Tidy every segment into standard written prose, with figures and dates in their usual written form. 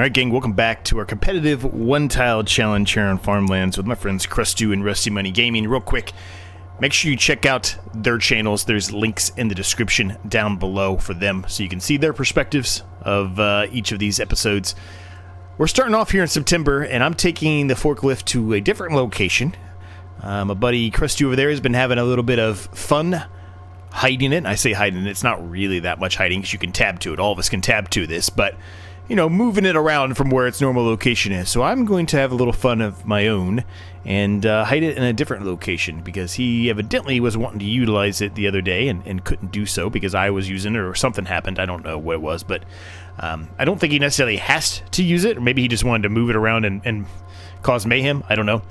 Alright gang, welcome back to our competitive one-tile challenge here on Farmlands with my friends Crustu and Rusty Money Gaming. Real quick, make sure you check out their channels. There's links in the description down below for them so you can see their perspectives of each of these episodes. We're starting off here in September and I'm taking the forklift to a different location. My buddy Crustu over there has been having a little bit of fun hiding it. I say hiding it, it's not really that much hiding because you can tab to it. All of us can tab to this, but you know, moving it around from where its normal location is. So I'm going to have a little fun of my own and hide it in a different location because he evidently was wanting to utilize it the other day and couldn't do so because I was using it or something happened. I don't know what it was, but I don't think he necessarily has to use it, or maybe he just wanted to move it around and cause mayhem. I don't know.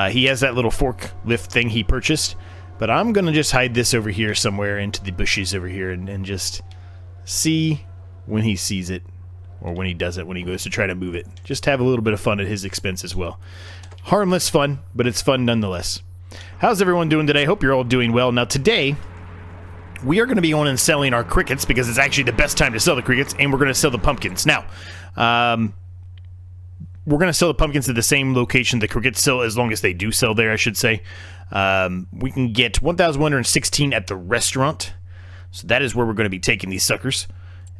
He has that little forklift thing he purchased, but I'm going to just hide this over here somewhere into the bushes over here and just see when he sees it. Or when he does it, when he goes to try to move it. Just have a little bit of fun at his expense as well. Harmless fun, but it's fun nonetheless. How's everyone doing today? Hope you're all doing well. Now today, we are going to be on and selling our crickets because it's actually the best time to sell the crickets, and we're going to sell the pumpkins. Now, we're going to sell the pumpkins at the same location the crickets sell, as long as they do sell there, I should say. We can get 1,116 at the restaurant. So that is where we're going to be taking these suckers.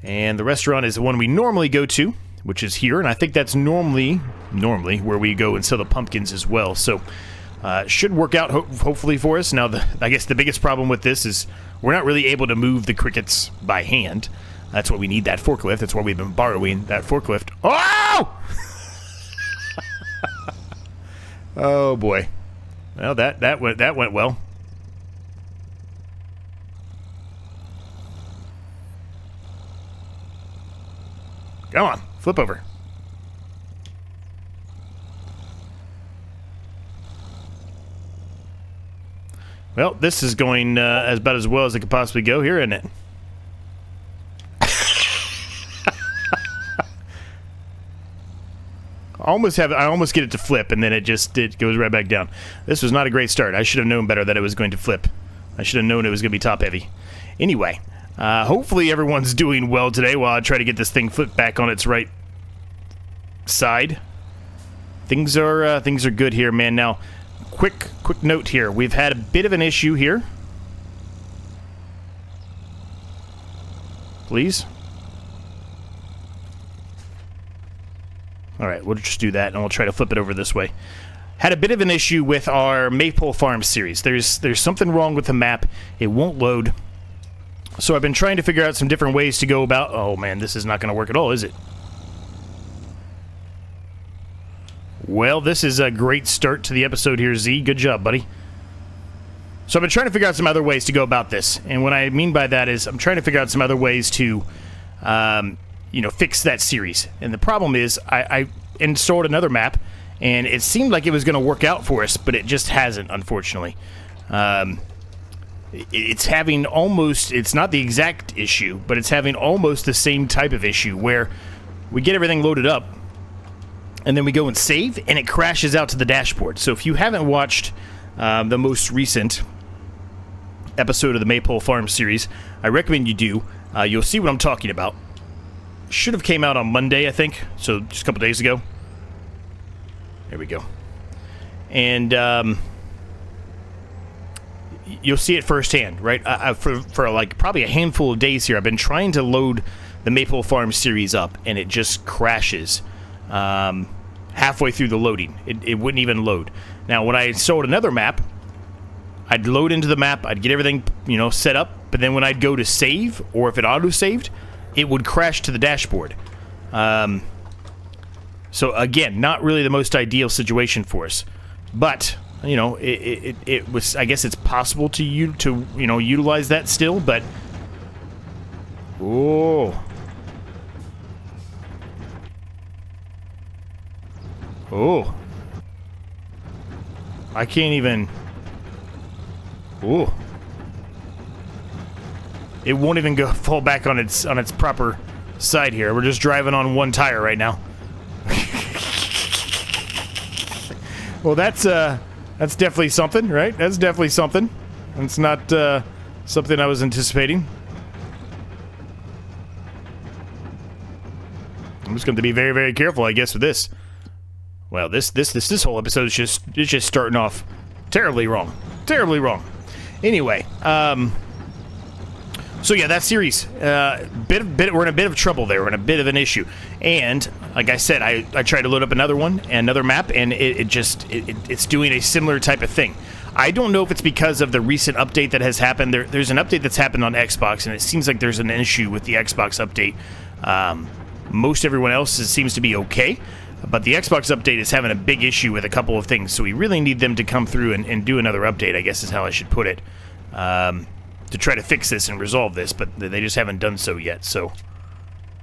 And the restaurant is the one we normally go to, which is here, and I think that's normally where we go and sell the pumpkins as well. So it should work out hopefully for us. Now, I guess the biggest problem with this is we're not really able to move the crickets by hand. That's why we need that forklift. That's why we've been borrowing that forklift. Oh! Oh boy. Well, that went well. Come on, flip over. Well, this is going about as well as it could possibly go here, isn't it? I almost get it to flip, and then it goes right back down. This was not a great start. I should have known better that it was going to flip. I should have known it was going to be top heavy. Anyway. Hopefully everyone's doing well today while I try to get this thing flipped back on its right side. Things are good here, man. Now, quick note here. We've had a bit of an issue here. Please. All right, we'll just do that, and we'll try to flip it over this way. Had a bit of an issue with our Maple Farm series. There's something wrong with the map. It won't load. So I've been trying to figure out some different ways to go about... Oh, man, this is not going to work at all, is it? Well, this is a great start to the episode here, Z. Good job, buddy. So I've been trying to figure out some other ways to go about this. And what I mean by that is I'm trying to figure out some other ways to, fix that series. And the problem is I installed another map, and it seemed like it was going to work out for us, but it just hasn't, unfortunately. It's having almost, it's not the exact issue, but it's having almost the same type of issue where we get everything loaded up and then we go and save and it crashes out to the dashboard. So if you haven't watched the most recent episode of the Maypole Farm series, I recommend you do. You'll see what I'm talking about. Should have came out on Monday, I think, so just a couple days ago. There we go. And you'll see it firsthand, right? For like probably a handful of days here, I've been trying to load the Maple Farm series up, and it just crashes halfway through the loading. It wouldn't even load. Now, when I installed another map, I'd load into the map, I'd get everything, set up, but then when I'd go to save, or if it auto-saved, it would crash to the dashboard. So again, not really the most ideal situation for us, but it was. I guess it's possible to utilize that still, but oh, I can't even. Oh, it won't even fall back on its proper side here. We're just driving on one tire right now. Well, that's definitely something, right? That's definitely something. It's not something I was anticipating. just going to be very, very careful, I guess, with this. Well, this whole episode is just starting off terribly wrong. Terribly wrong. Anyway, so yeah, that series, we're in a bit of trouble there. We're in a bit of an issue. And like I said, I tried to load up another one, another map, and it's doing a similar type of thing. I don't know if it's because of the recent update that has happened. There's an update that's happened on Xbox, and it seems like there's an issue with the Xbox update. Most everyone else seems to be okay, but the Xbox update is having a big issue with a couple of things, so we really need them to come through and do another update, I guess is how I should put it, to try to fix this and resolve this, but they just haven't done so yet, so,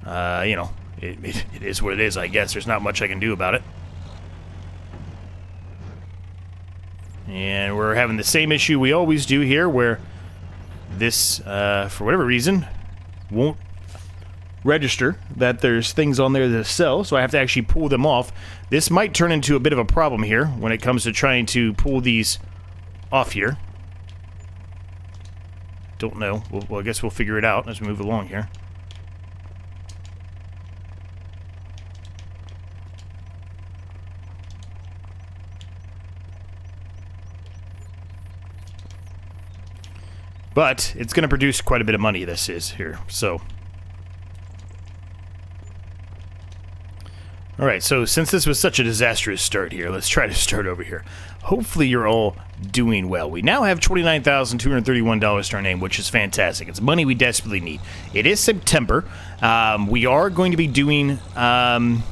you know, it is what it is, I guess. There's not much I can do about it. And we're having the same issue we always do here, where this, for whatever reason, won't register that there's things on there to sell, so I have to actually pull them off. This might turn into a bit of a problem here when it comes to trying to pull these off here. Don't know. Well, I guess we'll figure it out as we move along here. But it's going to produce quite a bit of money, this is here, so. Alright, so since this was such a disastrous start here, let's try to start over here. Hopefully you're all doing well. We now have $29,231 to our name, which is fantastic. It's money we desperately need. It is September. We are going to be doing some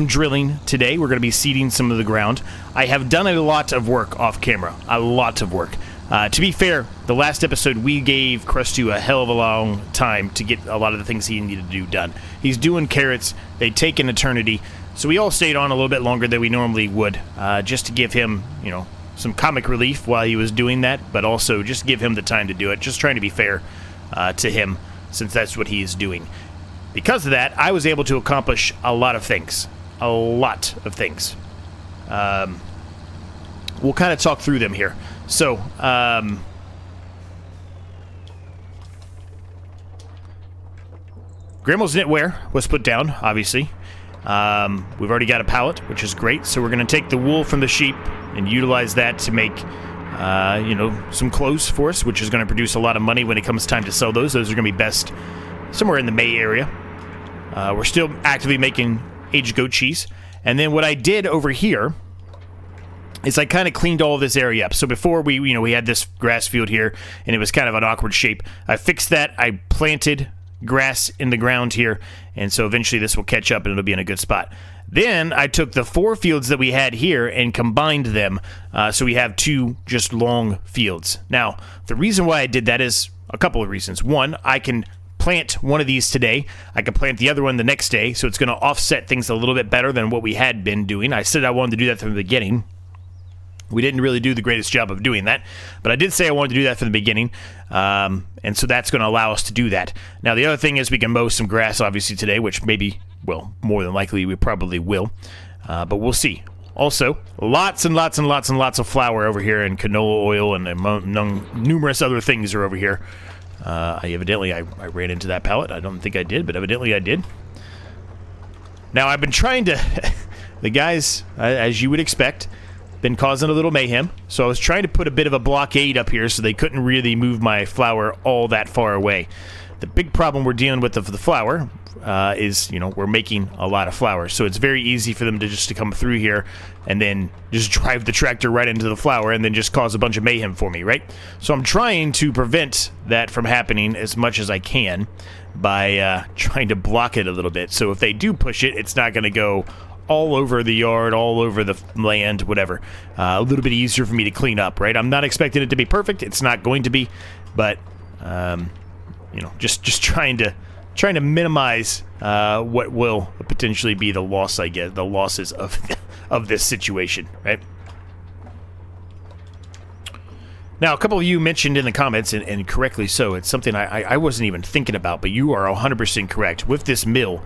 drilling today. We're going to be seeding some of the ground. I have done a lot of work off camera. A lot of work. To be fair, the last episode we gave Crestu a hell of a long time to get a lot of the things he needed to do done. He's doing carrots. They take an eternity. So we all stayed on a little bit longer than we normally would, just to give him, you know, some comic relief while he was doing that, but also just give him the time to do it, just trying to be fair to him, since that's what he is doing. Because of that, I was able to accomplish a lot of things. A lot of things. We'll kind of talk through them here. So, Grandma's knitwear was put down, obviously. We've already got a pallet, which is great. So we're going to take the wool from the sheep and utilize that to make, you know, some clothes for us, which is going to produce a lot of money when it comes time to sell those. Those are going to be best somewhere in the May area. We're still actively making aged goat cheese. And then what I did over here is I kind of cleaned all of this area up. So before we had this grass field here, and it was kind of an awkward shape. I fixed that. I planted grass in the ground here, and so eventually this will catch up and it'll be in a good spot. Then I took the 4 fields that we had here and combined them, so we have 2 just long fields. Now, the reason why I did that is a couple of reasons. One, I can plant one of these today. I can plant the other one the next day, so it's going to offset things a little bit better than what we had been doing. I said I wanted to do that from the beginning. We didn't really do the greatest job of doing that, but I did say I wanted to do that from the beginning, and so that's going to allow us to do that. Now, the other thing is we can mow some grass, obviously, today, which maybe, well, more than likely we probably will, but we'll see. Also, lots and lots and lots and lots of flour over here, and canola oil, and numerous other things are over here. I ran into that pallet. I don't think I did, but evidently I did. Now, I've been trying to... the guys, as you would expect, been causing a little mayhem, so I was trying to put a bit of a blockade up here so they couldn't really move my flour all that far away. The big problem we're dealing with of the flour is, we're making a lot of flour, so it's very easy for them to come through here and then just drive the tractor right into the flour and then just cause a bunch of mayhem for me, right? So I'm trying to prevent that from happening as much as I can by trying to block it a little bit. So if they do push it, it's not going to go all over the yard, all over the land, whatever. A little bit easier for me to clean up, right? I'm not expecting it to be perfect. It's not going to be, but just trying to minimize what will potentially be the loss, I guess, the losses of this situation, right? Now, a couple of you mentioned in the comments, and correctly so, it's something I wasn't even thinking about, but you are 100% correct. With this mill,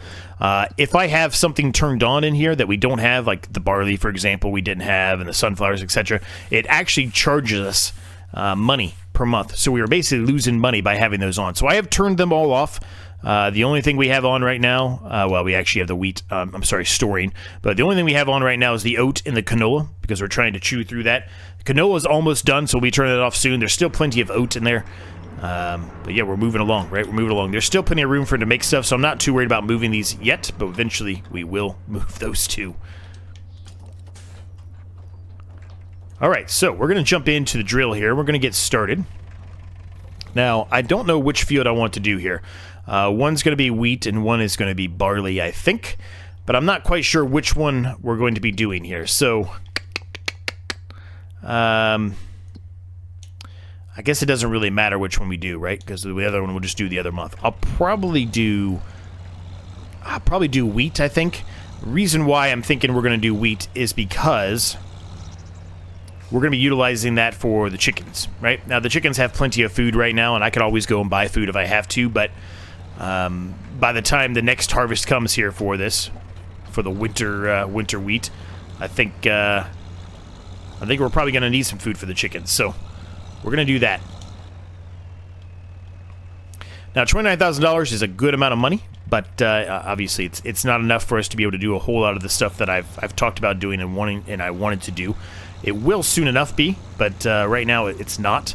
if I have something turned on in here that we don't have, like the barley, for example, we didn't have, and the sunflowers, etc., it actually charges us money per month. So we were basically losing money by having those on. So I have turned them all off. The only thing we have on right now, well, we actually have the wheat, storing. But the only thing we have on right now is the oat and the canola, because we're trying to chew through that. Canola is almost done, so we'll be turning it off soon. There's still plenty of oat in there. But yeah, we're moving along, right? We're moving along. There's still plenty of room for it to make stuff, so I'm not too worried about moving these yet, but eventually we will move those too. Alright, so we're going to jump into the drill here. We're going to get started. Now, I don't know which field I want to do here. One's going to be wheat and one is going to be barley, I think. But I'm not quite sure which one we're going to be doing here. So, I guess it doesn't really matter which one we do, right? Because the other one we'll just do the other month. I'll probably do wheat, I think. The reason why I'm thinking we're going to do wheat is because we're going to be utilizing that for the chickens, right? Now, the chickens have plenty of food right now, and I could always go and buy food if I have to, but by the time the next harvest comes here for this, for the winter wheat, I think we're probably going to need some food for the chickens, so we're going to do that. Now, $29,000 is a good amount of money, but obviously it's not enough for us to be able to do a whole lot of the stuff that I've talked about doing and I wanted to do. It will soon enough be, but right now it's not.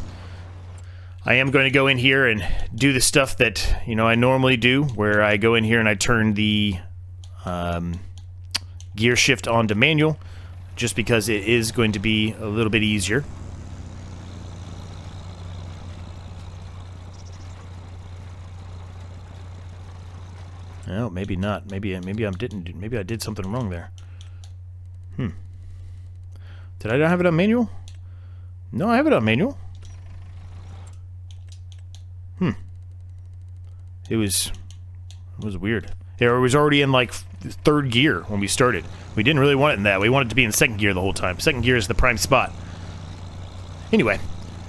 I am going to go in here and do the stuff that I normally do, where I go in here and I turn the gear shift on to manual, just because it is going to be a little bit easier. No, maybe not. Maybe I didn't. Maybe I did something wrong there. Did I not have it on manual? No, I have it on manual. It was weird. It was already in like third gear when we started. We didn't really want it in that. We wanted it to be in second gear the whole time. Second gear is the prime spot. Anyway,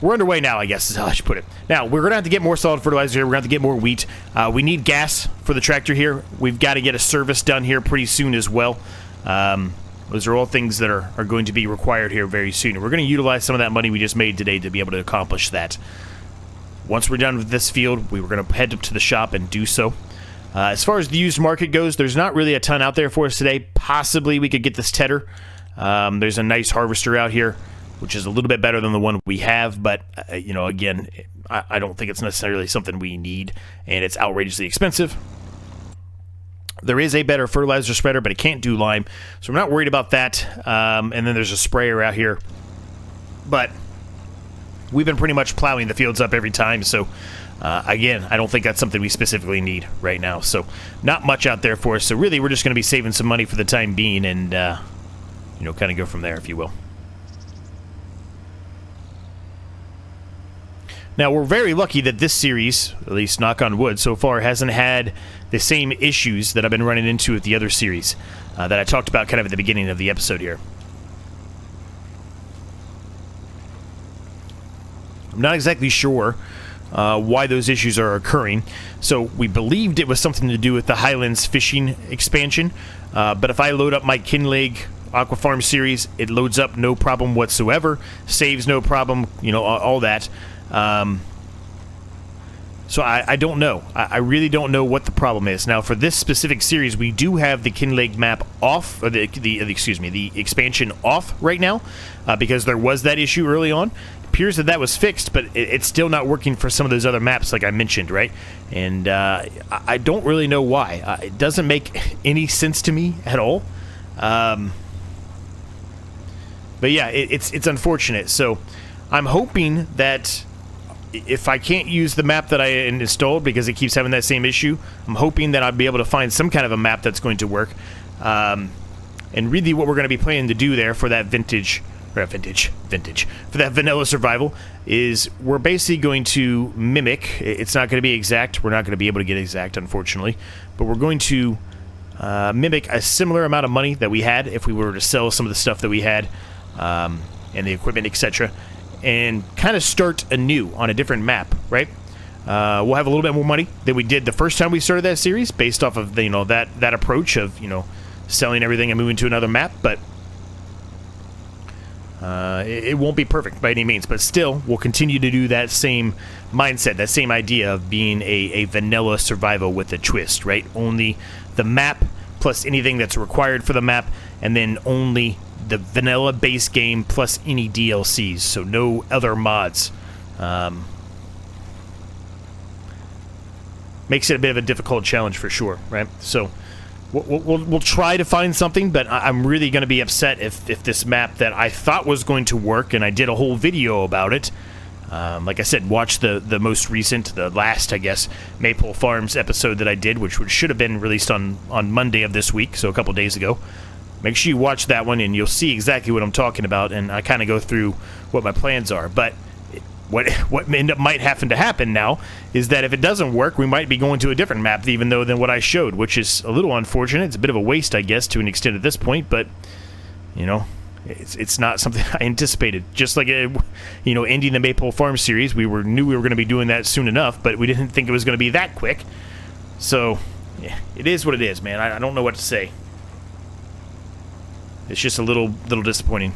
we're underway now, I guess is how I should put it. Now, we're going to have to get more solid fertilizer here. We're going to have to get more wheat. We need gas for the tractor here. We've got to get a service done here pretty soon as well. Those are all things that are going to be required here very soon. And we're going to utilize some of that money we just made today to be able to accomplish that. Once we're done with this field, we were going to head up to the shop and do so. As far as the used market goes, there's not really a ton out there for us today. Possibly we could get this tedder. There's a nice harvester out here, which is a little bit better than the one we have. But, again, I don't think it's necessarily something we need. And it's outrageously expensive. There is a better fertilizer spreader, but it can't do lime, so I'm not worried about that. And then there's a sprayer out here. But we've been pretty much plowing the fields up every time, so again, I don't think that's something we specifically need right now. So not much out there for us. So really, we're just going to be saving some money for the time being and, kind of go from there, if you will. Now, we're very lucky that this series, at least knock on wood, so far hasn't had the same issues that I've been running into with the other series that I talked about kind of at the beginning of the episode here. I'm not exactly sure why those issues are occurring. So we believed it was something to do with the Highlands fishing expansion, but if I load up my Kinleg Aqua Farm series, it loads up no problem whatsoever, saves no problem, all that. So I don't know. I really don't know what the problem is. Now, for this specific series, we do have the Kinleg map off, or the expansion off right now, because there was that issue early on. It appears that was fixed, but it's still not working for some of those other maps, like I mentioned, right? And I don't really know why. It doesn't make any sense to me at all. But yeah, it's unfortunate. So I'm hoping that if I can't use the map that I installed because it keeps having that same issue, I'm hoping that I'll be able to find some kind of a map that's going to work. And really what we're going to be planning to do there for that for that vanilla survival is we're basically going to mimic, it's not going to be exact, we're not going to be able to get exact unfortunately, but we're going to mimic a similar amount of money that we had if we were to sell some of the stuff that we had and the equipment, etc., and kind of start anew on a different map, right? We'll have a little bit more money than we did the first time we started that series, based off of the, that approach of selling everything and moving to another map. But It won't be perfect by any means, but still, we'll continue to do that same mindset, that same idea of being a vanilla survival with a twist, right? Only the map plus anything that's required for the map, and then only the vanilla base game plus any DLCs, so no other mods. Makes it a bit of a difficult challenge for sure, right? So we'll try to find something, but I'm really going to be upset if this map that I thought was going to work, and I did a whole video about it. Like I said, watch the most recent, the last, I guess, Maple Farms episode that I did, which should have been released on Monday of this week, so a couple days ago. Make sure you watch that one, and you'll see exactly what I'm talking about, and I kind of go through what my plans are. But what might happen now is that if it doesn't work, we might be going to a different map even though than what I showed, which is a little unfortunate. It's a bit of a waste, I guess, to an extent at this point, but, you know, it's not something I anticipated. Just like, you know, ending the Maple Farm series, knew we were going to be doing that soon enough, but we didn't think it was going to be that quick. So, yeah, it is what it is, man. I don't know what to say. It's just a little disappointing.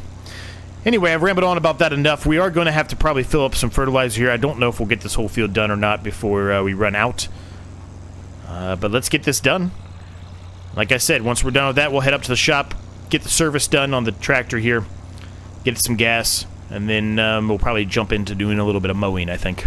Anyway, I've rambled on about that enough. We are going to have to probably fill up some fertilizer here. I don't know if we'll get this whole field done or not before we run out. But let's get this done. Like I said, once we're done with that, we'll head up to the shop, get the service done on the tractor here, get some gas, and then we'll probably jump into doing a little bit of mowing, I think.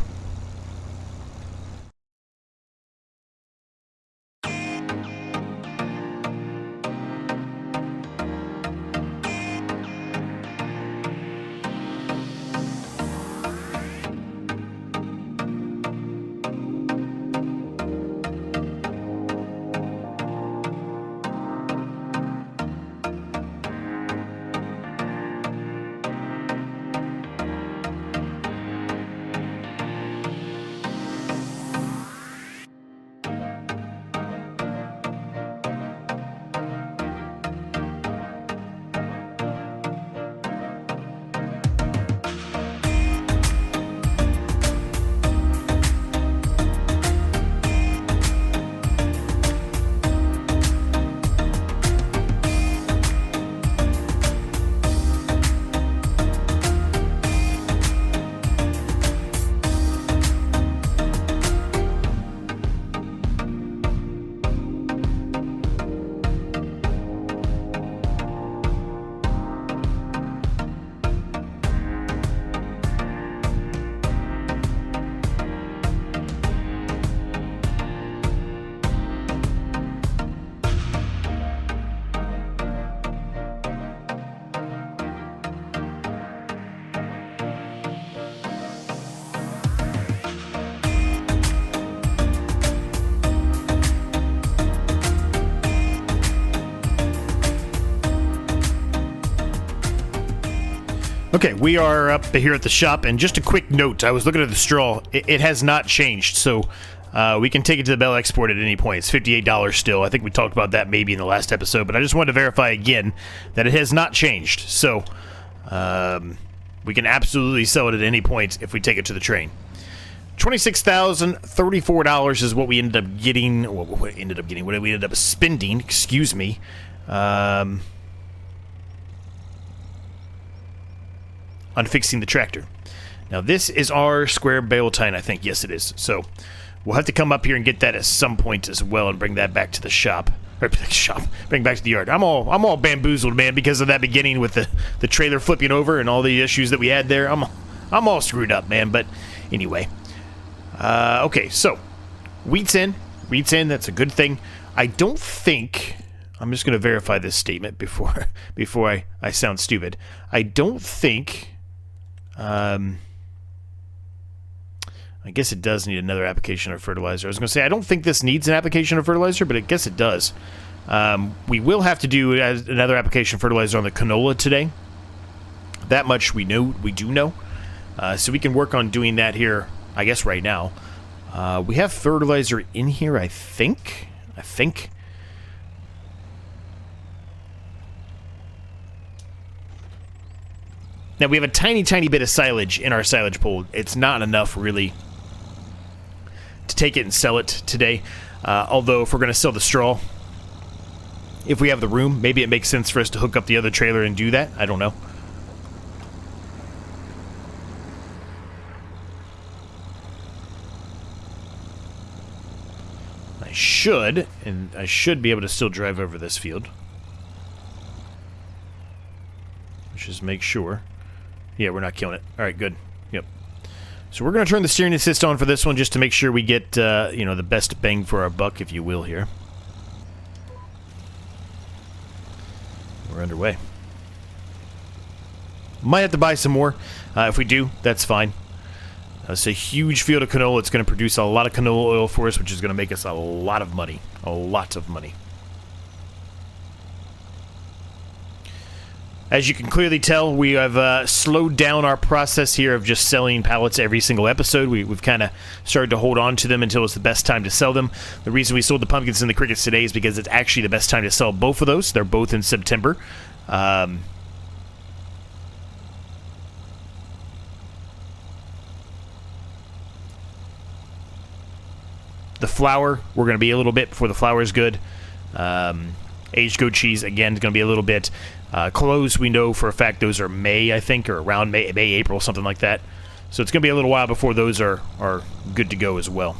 Okay, we are up here at the shop, and just a quick note, I was looking at the straw. It has not changed, so we can take it to the Bale Export at any point. It's $58 still. I think we talked about that maybe in the last episode, but I just wanted to verify again that it has not changed. So we can absolutely sell it at any point if we take it to the train. $26,034 is what we ended up getting. What we ended up spending, excuse me. On fixing the tractor. Now this is our square bale tine, I think. Yes, it is. So we'll have to come up here and get that at some point as well and bring that back to the shop. Or bring back to the yard. I'm all bamboozled, man, because of that beginning with the trailer flipping over and all the issues that we had there. I'm all screwed up, man. But anyway. Okay, so wheat's in. Wheat's in. That's a good thing. I don't think... I'm just going to verify this statement before I sound stupid. I don't think... I guess it does need another application of fertilizer. I was going to say, I don't think this needs an application of fertilizer, but I guess it does. We will have to do another application of fertilizer on the canola today. That much we do know. So we can work on doing that here, I guess, right now. We have fertilizer in here, I think. Now, we have a tiny, tiny bit of silage in our silage pool. It's not enough, really, to take it and sell it today. Although, if we're going to sell the straw, if we have the room, maybe it makes sense for us to hook up the other trailer and do that. I don't know. I should be able to still drive over this field. Let's just make sure. Yeah, we're not killing it. All right, good. Yep. So we're going to turn the steering assist on for this one just to make sure we get, you know, the best bang for our buck, if you will, here. We're underway. Might have to buy some more. If we do, that's fine. It's a huge field of canola. It's going to produce a lot of canola oil for us, which is going to make us a lot of money. A lot of money. As you can clearly tell, we have slowed down our process here of just selling pallets every single episode. We've kind of started to hold on to them until it's the best time to sell them. The reason we sold the pumpkins and the crickets today is because it's actually the best time to sell both of those. They're both in September. The flour, we're going to be a little bit before the flour is good. Aged goat cheese, again, is going to be a little bit. Clothes, we know for a fact those are May, I think, or around May, April, something like that. So it's going to be a little while before those are good to go as well.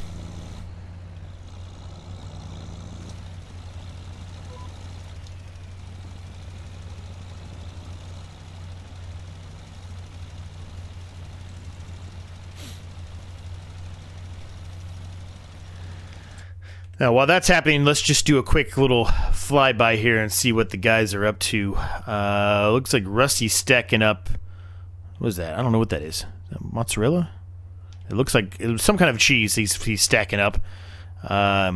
Now, while that's happening, let's just do a quick little flyby here and see what the guys are up to. Looks like Rusty's stacking up. What is that? I don't know what that is. Is that mozzarella? It looks like it was some kind of cheese he's stacking up. I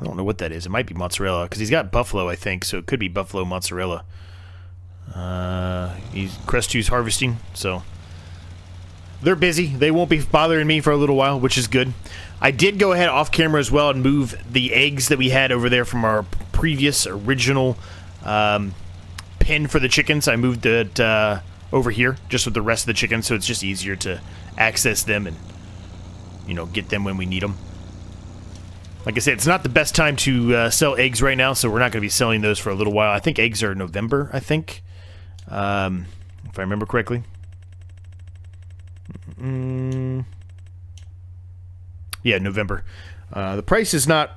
don't know what that is. It might be mozzarella, because he's got buffalo, I think, so it could be buffalo mozzarella. Crestu's harvesting, so they're busy. They won't be bothering me for a little while, which is good. I did go ahead off camera as well and move the eggs that we had over there from our previous original pen for the chickens. I moved it over here just with the rest of the chickens, so it's just easier to access them and, you know, get them when we need them. Like I said, it's not the best time to sell eggs right now, so we're not going to be selling those for a little while. I think eggs are November, I think, if I remember correctly. Yeah, November. The price is not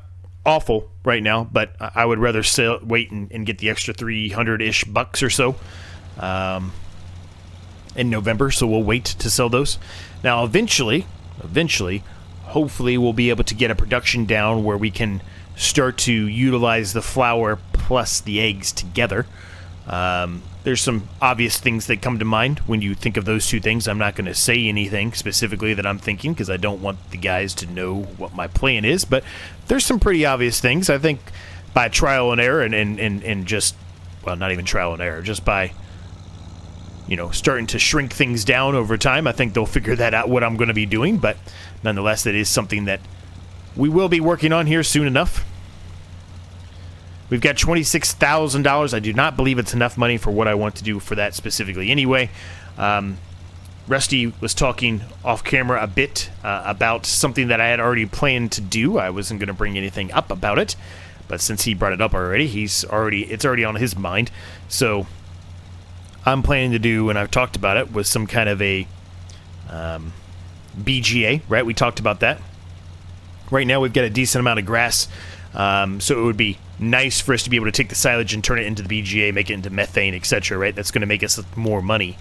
awful right now, but I would rather wait and get the extra 300-ish bucks or so in November, so we'll wait to sell those. Now, eventually, hopefully we'll be able to get a production down where we can start to utilize the flour plus the eggs together. There's some obvious things that come to mind when you think of those two things. I'm not going to say anything specifically that I'm thinking because I don't want the guys to know what my plan is, but there's some pretty obvious things. I think by trial and error and just, well, not even trial and error, just by, you know, starting to shrink things down over time, I think they'll figure that out, what I'm going to be doing, but nonetheless, that is something that we will be working on here soon enough. We've got $26,000. I do not believe it's enough money for what I want to do for that specifically. Anyway, Rusty was talking off camera a bit about something that I had already planned to do. I wasn't going to bring anything up about it, but since he brought it up already, it's already on his mind. So I'm planning to do, and I've talked about it, was some kind of a BGA, right? We talked about that. Right now we've got a decent amount of grass, so it would be nice for us to be able to take the silage and turn it into the BGA, make it into methane, etc., right? That's going to make us more money.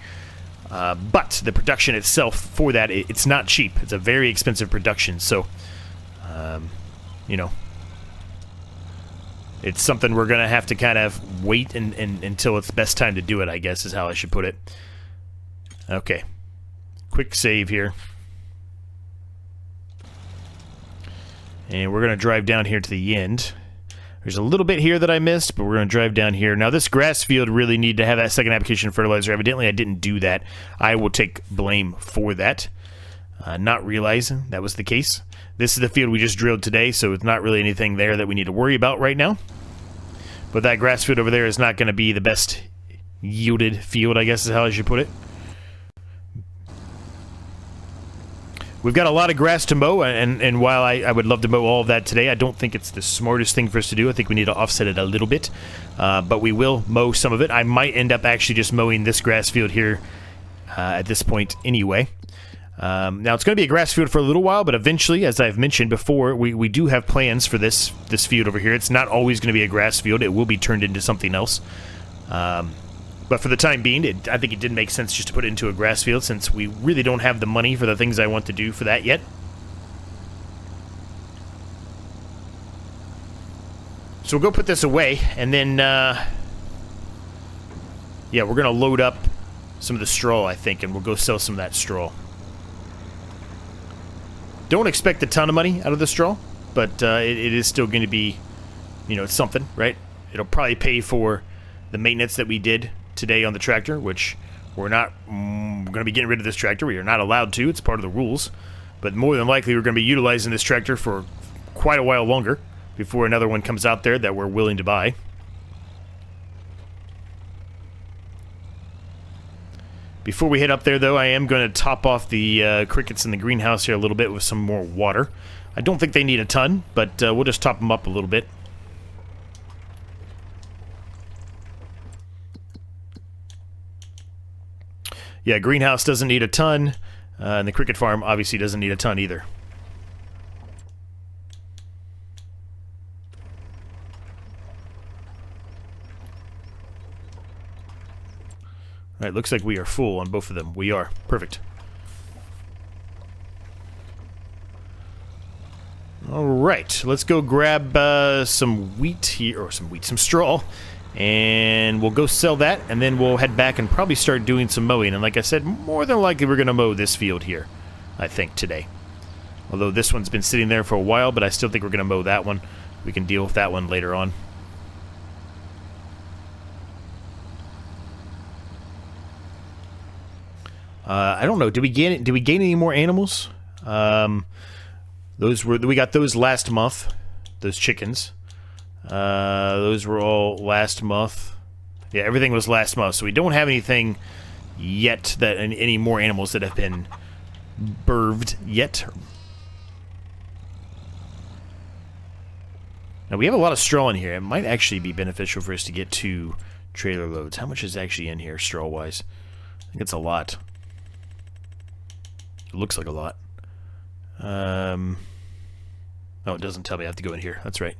But the production itself for that, it's not cheap. It's a very expensive production, so, you know, it's something we're going to have to kind of wait until it's the best time to do it, I guess, is how I should put it. Okay. Quick save here. And we're going to drive down here to the end. There's a little bit here that I missed, but we're going to drive down here. Now, this grass field really needed to have that second application of fertilizer. Evidently, I didn't do that. I will take blame for that, not realizing that was the case. This is the field we just drilled today, so it's not really anything there that we need to worry about right now. But that grass field over there is not going to be the best yielded field, I guess is how I should put it. We've got a lot of grass to mow, and while I would love to mow all of that today, I don't think it's the smartest thing for us to do. I think we need to offset it a little bit, but we will mow some of it. I might end up actually just mowing this grass field here at this point anyway. Now, it's going to be a grass field for a little while, but eventually, as I've mentioned before, we do have plans for this field over here. It's not always going to be a grass field. It will be turned into something else. But for the time being, I think it did make sense just to put it into a grass field, since we really don't have the money for the things I want to do for that yet. So we'll go put this away, and then, yeah, we're going to load up some of the straw, I think, and we'll go sell some of that straw. Don't expect a ton of money out of the straw, but it is still going to be, you know, it's something, right? It'll probably pay for the maintenance that we did today on the tractor, which we're not going to be getting rid of this tractor. We are not allowed to. It's part of the rules. But more than likely, we're going to be utilizing this tractor for quite a while longer before another one comes out there that we're willing to buy. Before we head up there, though, I am going to top off the crickets in the greenhouse here a little bit with some more water. I don't think they need a ton, but we'll just top them up a little bit. Yeah, greenhouse doesn't need a ton, and the cricket farm obviously doesn't need a ton either. Alright, looks like we are full on both of them. We are. Perfect. Alright, let's go grab some wheat here, or some straw, and we'll go sell that, and then we'll head back and probably start doing some mowing. And like I said, more than likely we're going to mow this field here, I think, today. Although this one's been sitting there for a while, but I still think we're going to mow that one. We can deal with that one later on. I don't know. Did we gain any more animals? We got those last month. Those chickens. Those were all last month. Yeah, everything was last month. So we don't have anything yet that any more animals that have been birthed yet. Now we have a lot of straw in here. It might actually be beneficial for us to get 2 trailer loads. How much is actually in here straw-wise? I think it's a lot. It looks like a lot. Oh, it doesn't tell me. I have to go in here. That's right.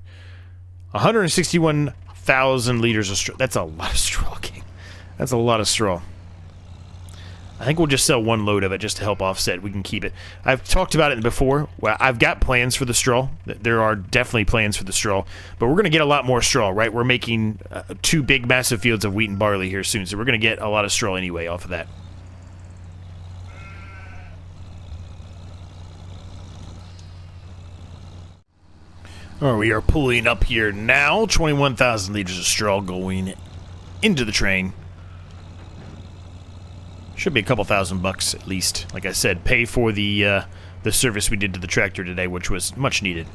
161,000 liters of straw. That's a lot of straw, King. That's a lot of straw. I think we'll just sell 1 load of it just to help offset. We can keep it. I've talked about it before. Well, I've got plans for the straw. There are definitely plans for the straw. But we're going to get a lot more straw, right? We're making 2 big, massive fields of wheat and barley here soon. So we're going to get a lot of straw anyway off of that. Alright, we are pulling up here now. 21,000 liters of straw going into the train. Should be a couple $1,000 at least. Like I said, pay for the service we did to the tractor today, which was much needed.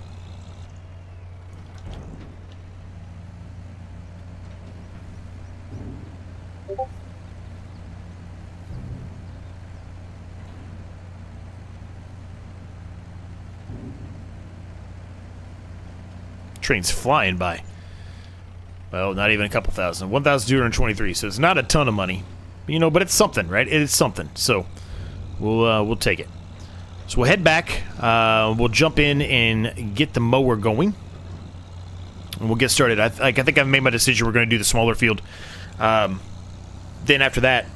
Train's flying by. Well, not even a couple thousand. 1,223. So it's not a ton of money, you know, but it's something, right? It is something. So we'll take it. So we'll head back. We'll jump in and get the mower going, and we'll get started. I think I've made my decision. We're going to do the smaller field. Then after that,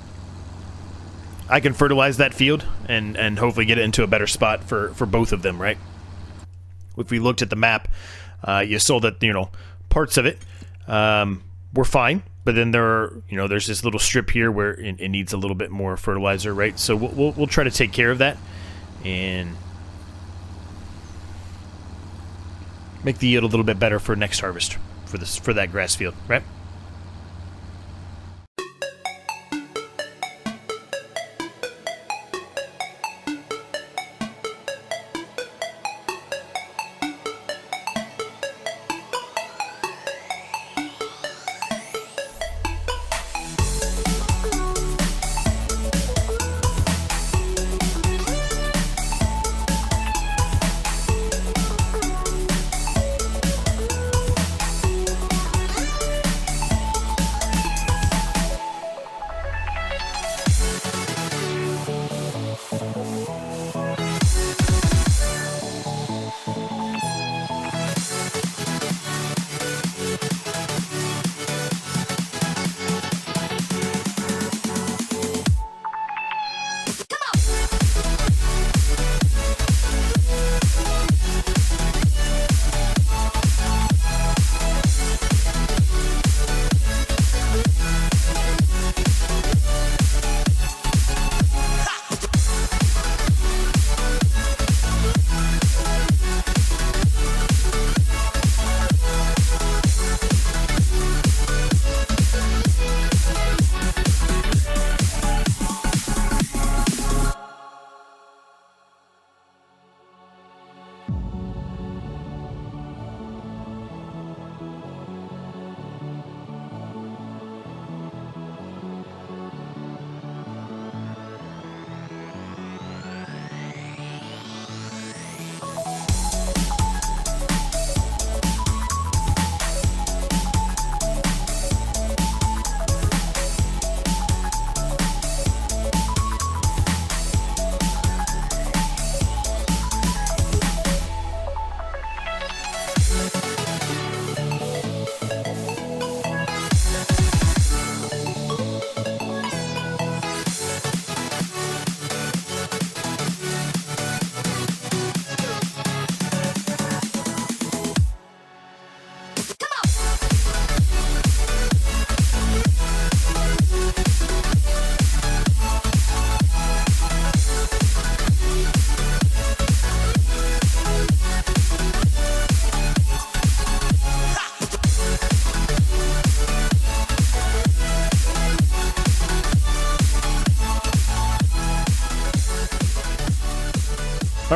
I can fertilize that field and hopefully get it into a better spot for both of them, right? If we looked at the map, you saw that, you know, parts of it were fine, but then there's this little strip here where it needs a little bit more fertilizer, right? So we'll try to take care of that and make the yield a little bit better for next harvest for that grass field, right?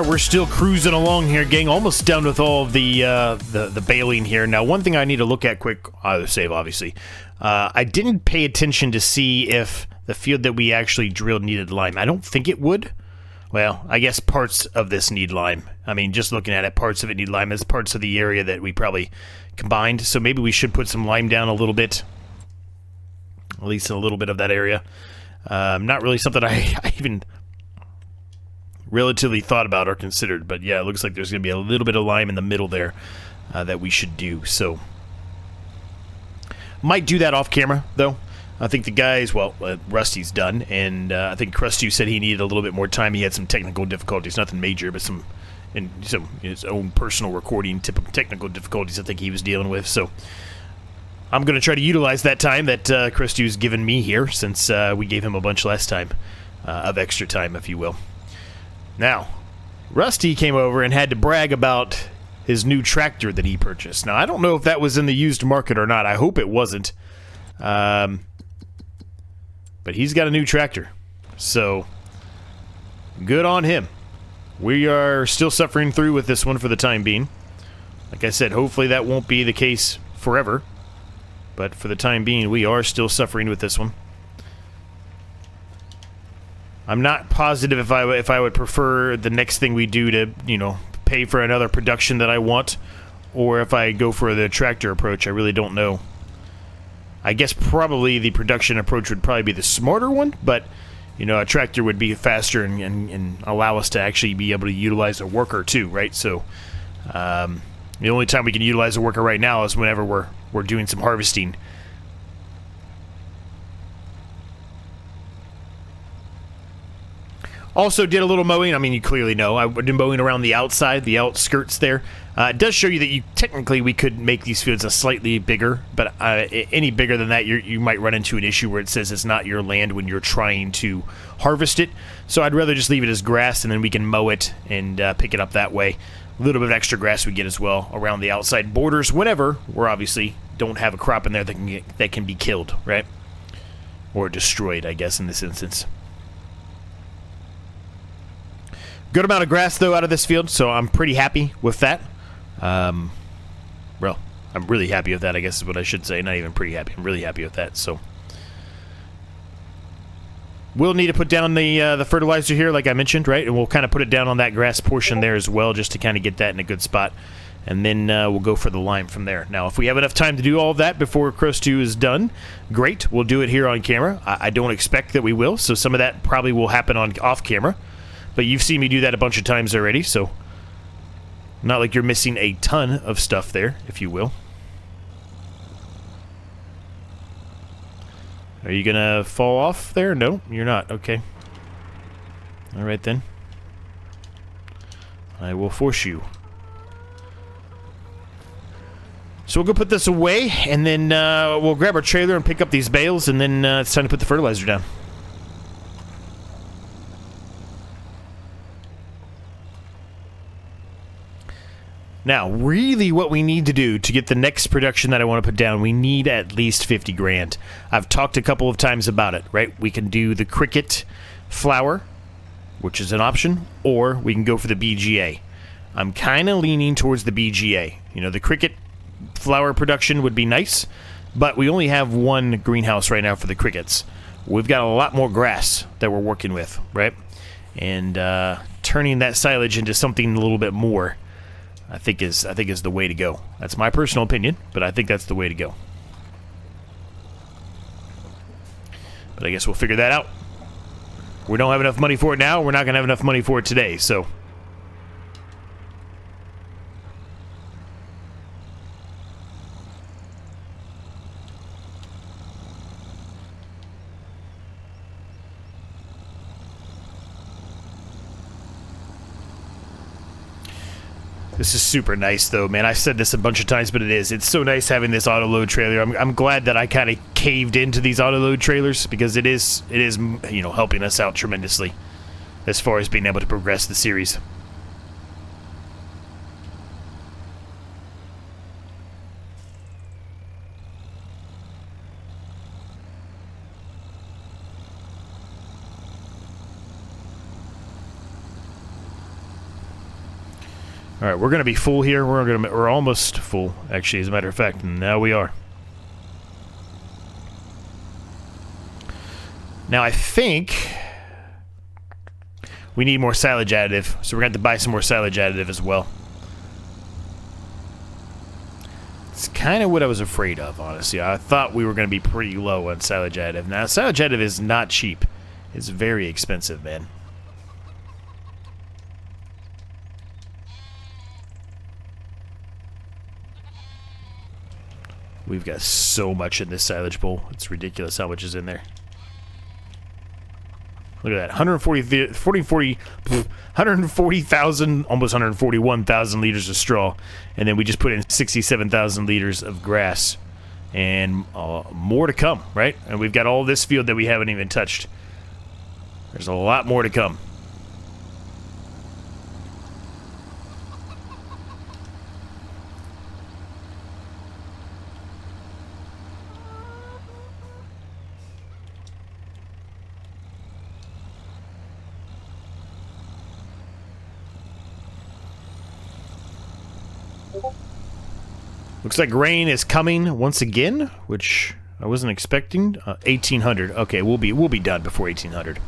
All right, we're still cruising along here, gang. Almost done with all of the baling here. Now, one thing I need to look at quick, save obviously. I didn't pay attention to see if the field that we actually drilled needed lime. I don't think it would. Well, I guess parts of this need lime. I mean, just looking at it, parts of it need lime. There's parts of the area that we probably combined, so maybe we should put some lime down a little bit. At least a little bit of that area. Not really something I even relatively thought about or considered, but yeah, it looks like there's going to be a little bit of lime in the middle there that we should do, so might do that off camera, though. I think the guys, well, Rusty's done, and I think Krusty said he needed a little bit more time. He had some technical difficulties, nothing major, but some his own personal recording technical difficulties I think he was dealing with, so I'm going to try to utilize that time that Krusty was giving me here, since we gave him a bunch last time of extra time, if you will. Now, Rusty came over and had to brag about his new tractor that he purchased. Now, I don't know if that was in the used market or not. I hope it wasn't. But he's got a new tractor. So, good on him. We are still suffering through with this one for the time being. Like I said, hopefully that won't be the case forever. But for the time being, we are still suffering with this one. I'm not positive if I would prefer the next thing we do to, you know, pay for another production that I want, or if I go for the tractor approach. I really don't know. I guess probably the production approach would probably be the smarter one, but, you know, a tractor would be faster and allow us to actually be able to utilize a worker too, right? So, the only time we can utilize a worker right now is whenever we're doing some harvesting. Also did a little mowing. I mean, you clearly know. I did mowing around the outside, the outskirts there. It does show you that technically we could make these fields a slightly bigger, but any bigger than that, you might run into an issue where it says it's not your land when you're trying to harvest it. So I'd rather just leave it as grass, and then we can mow it and pick it up that way. A little bit of extra grass we get as well around the outside borders whenever we're obviously don't have a crop in there that can be killed, right? Or destroyed, I guess, in this instance. Good amount of grass, though, out of this field, so I'm pretty happy with that. Well, I'm really happy with that, I guess is what I should say. Not even pretty happy. I'm really happy with that, so. We'll need to put down the fertilizer here, like I mentioned, right? And we'll kind of put it down on that grass portion there as well, just to kind of get that in a good spot. And then we'll go for the lime from there. Now, if we have enough time to do all of that before Crust2 is done, great. We'll do it here on camera. I don't expect that we will, so some of that probably will happen off camera. But you've seen me do that a bunch of times already, so not like you're missing a ton of stuff there, if you will. Are you gonna fall off there? No, you're not. Okay. Alright then. I will force you. So we'll go put this away, and then we'll grab our trailer and pick up these bales, and then it's time to put the fertilizer down. Now, really what we need to do to get the next production that I want to put down, we need at least 50 grand. I've talked a couple of times about it, right? We can do the cricket flour, which is an option, or we can go for the BGA. I'm kind of leaning towards the BGA. You know, the cricket flour production would be nice, but we only have one greenhouse right now for the crickets. We've got a lot more grass that we're working with, right? And turning that silage into something a little bit more, I think is the way to go. That's my personal opinion, but I think that's the way to go. But I guess we'll figure that out. We don't have enough money for it now. We're not going to have enough money for it today, so. This is super nice, though, man. I've said this a bunch of times, but it is. It's so nice having this auto-load trailer. I'm glad that I kind of caved into these auto-load trailers, because it is, you know, helping us out tremendously as far as being able to progress the series. All right, we're gonna be full here. We're almost full, actually, as a matter of fact, and now we are. Now I think we need more silage additive, so we're gonna have to buy some more silage additive as well. It's kind of what I was afraid of, honestly. I thought we were gonna be pretty low on silage additive. Now silage additive is not cheap. It's very expensive, man. We've got so much in this silage bowl. It's ridiculous how much is in there. Look at that. 140,000, almost 141,000 liters of straw. And then we just put in 67,000 liters of grass. And more to come, right? And we've got all this field that we haven't even touched. There's a lot more to come. Looks like rain is coming once again, which I wasn't expecting. 1800. Okay, we'll be done before 1800.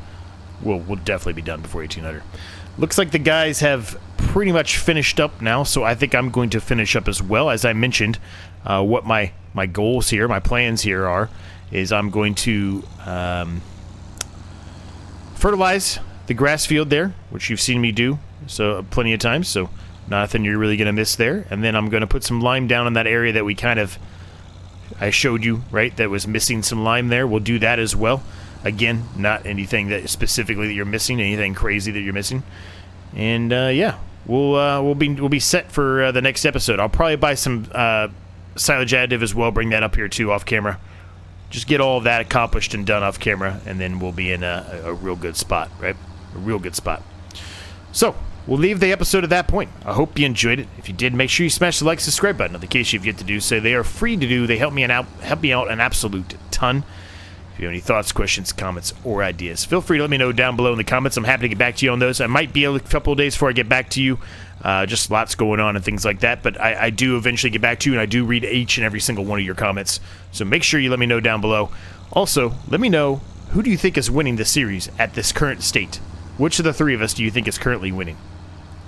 We'll definitely be done before 1800. Looks like the guys have pretty much finished up now, so I think I'm going to finish up as well. As I mentioned, what my goals here, my plans here are, is I'm going to fertilize the grass field there, which you've seen me do so plenty of times. So nothing you're really going to miss there. And then I'm going to put some lime down in that area that we I showed you, right, that was missing some lime there. We'll do that as well. Again, not anything that specifically that you're missing, anything crazy that you're missing. And yeah, we'll be set for the next episode. I'll probably buy some silage additive as well, bring that up here too off camera. Just get all of that accomplished and done off camera, and then we'll be in a real good spot, right? A real good spot. So we'll leave the episode at that point. I hope you enjoyed it. If you did, make sure you smash the like, subscribe button. In the case you've yet to do so, they are free to do. They help me out an absolute ton. If you have any thoughts, questions, comments, or ideas, feel free to let me know down below in the comments. I'm happy to get back to you on those. I might be a couple of days before I get back to you. Just lots going on and things like that. But I do eventually get back to you, and I do read each and every single one of your comments. So make sure you let me know down below. Also, let me know, who do you think is winning the series at this current state? Which of the three of us do you think is currently winning?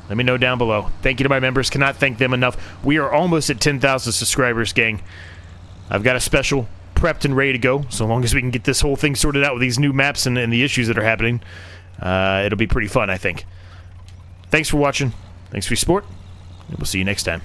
Let me know down below. Thank you to my members. Cannot thank them enough. We are almost at 10,000 subscribers, gang. I've got a special prepped and ready to go. So long as we can get this whole thing sorted out with these new maps and the issues that are happening, it'll be pretty fun, I think. Thanks for watching. Thanks for your support. And we'll see you next time.